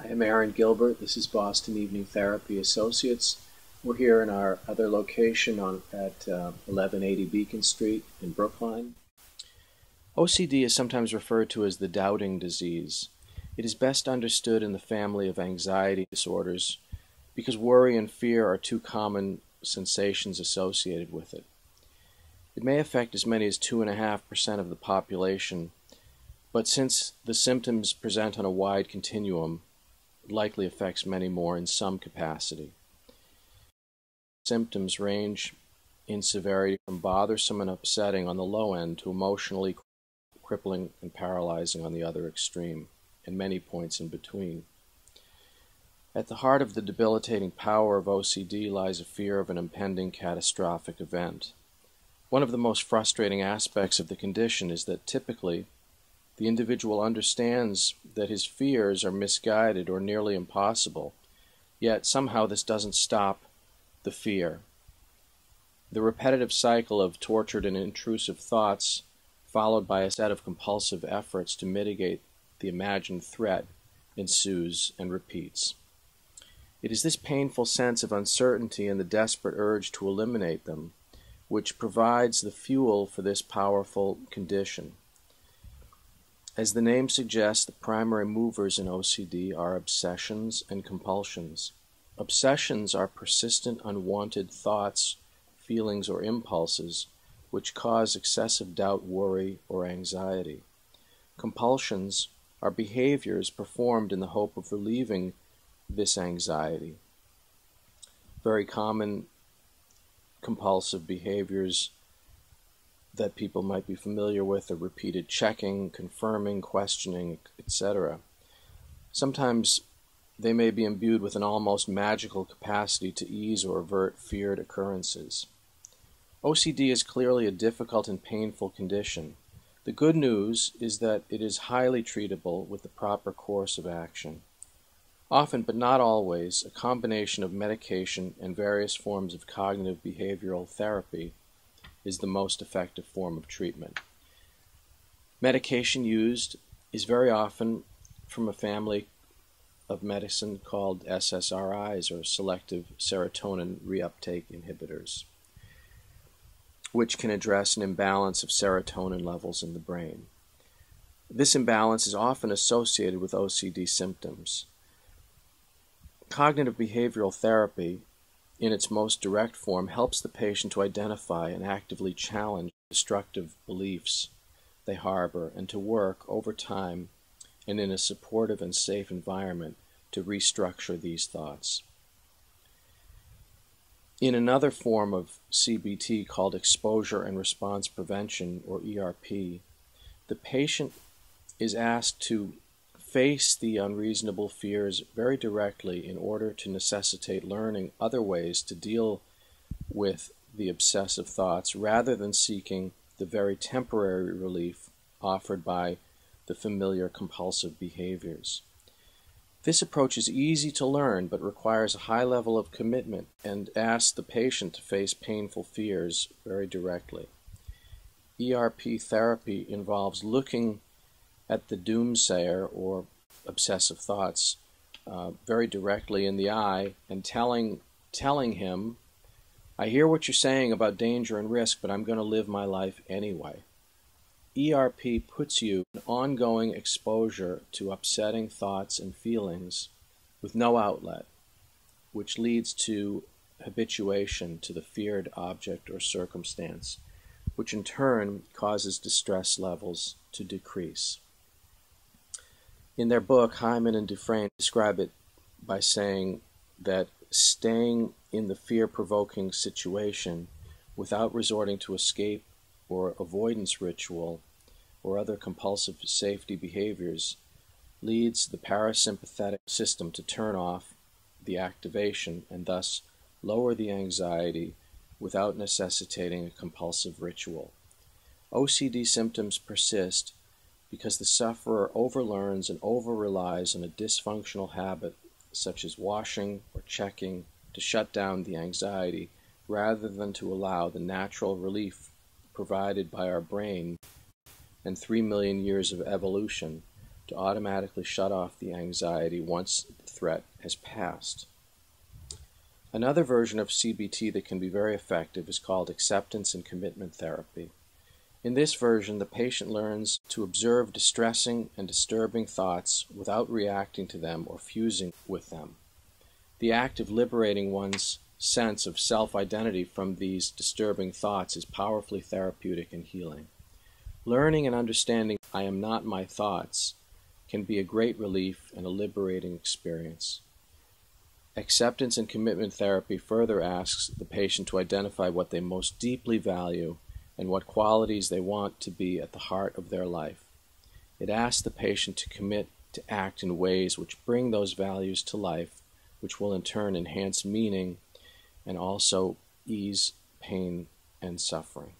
I am Aaron Gilbert. This is Boston Evening Therapy Associates. We're here in our other location at 1180 Beacon Street in Brookline. OCD is sometimes referred to as the doubting disease. It is best understood in the family of anxiety disorders because worry and fear are two common sensations associated with it. It may affect as many as 2.5% of the population, but since the symptoms present on a wide continuum, it likely affects many more in some capacity. Symptoms range in severity from bothersome and upsetting on the low end to emotionally crippling and paralyzing on the other extreme, and many points in between. At the heart of the debilitating power of OCD lies a fear of an impending catastrophic event. One of the most frustrating aspects of the condition is that typically the individual understands that his fears are misguided or nearly impossible, yet somehow this doesn't stop the fear. The repetitive cycle of tortured and intrusive thoughts, followed by a set of compulsive efforts to mitigate the imagined threat, ensues and repeats. It is this painful sense of uncertainty and the desperate urge to eliminate them which provides the fuel for this powerful condition. As the name suggests, the primary movers in OCD are obsessions and compulsions. Obsessions are persistent, unwanted thoughts, feelings, or impulses which cause excessive doubt, worry, or anxiety. Compulsions are behaviors performed in the hope of relieving this anxiety. Very common compulsive behaviors that people might be familiar with are repeated checking, confirming, questioning, etc. Sometimes they may be imbued with an almost magical capacity to ease or avert feared occurrences. OCD is clearly a difficult and painful condition. The good news is that it is highly treatable with the proper course of action. Often, but not always, a combination of medication and various forms of cognitive behavioral therapy is the most effective form of treatment. Medication used is very often from a family of medicine called SSRIs, or selective serotonin reuptake inhibitors, which can address an imbalance of serotonin levels in the brain. This imbalance is often associated with OCD symptoms. Cognitive behavioral therapy, in its most direct form, helps the patient to identify and actively challenge destructive beliefs they harbor and to work over time and in a supportive and safe environment to restructure these thoughts. In another form of CBT called exposure and response prevention, or ERP, the patient is asked to face the unreasonable fears very directly in order to necessitate learning other ways to deal with the obsessive thoughts rather than seeking the very temporary relief offered by the familiar compulsive behaviors. This approach is easy to learn but requires a high level of commitment and asks the patient to face painful fears very directly. ERP therapy involves looking at the doomsayer or obsessive thoughts very directly in the eye and telling him, I hear what you're saying about danger and risk, but I'm going to live my life anyway. ERP puts you in ongoing exposure to upsetting thoughts and feelings with no outlet, which leads to habituation to the feared object or circumstance, which in turn causes distress levels to decrease. In their book, Hyman and Dufresne describe it by saying that staying in the fear-provoking situation without resorting to escape or avoidance ritual or other compulsive safety behaviors leads the parasympathetic system to turn off the activation and thus lower the anxiety without necessitating a compulsive ritual. OCD symptoms persist because the sufferer overlearns and over-relies on a dysfunctional habit such as washing or checking to shut down the anxiety rather than to allow the natural relief provided by our brain and 3 million years of evolution to automatically shut off the anxiety once the threat has passed. Another version of CBT that can be very effective is called acceptance and commitment therapy. In this version, the patient learns to observe distressing and disturbing thoughts without reacting to them or fusing with them. The act of liberating one's sense of self-identity from these disturbing thoughts is powerfully therapeutic and healing. Learning and understanding I am not my thoughts can be a great relief and a liberating experience. Acceptance and commitment therapy further asks the patient to identify what they most deeply value and what qualities they want to be at the heart of their life. It asks the patient to commit to act in ways which bring those values to life, which will in turn enhance meaning and also ease pain and suffering.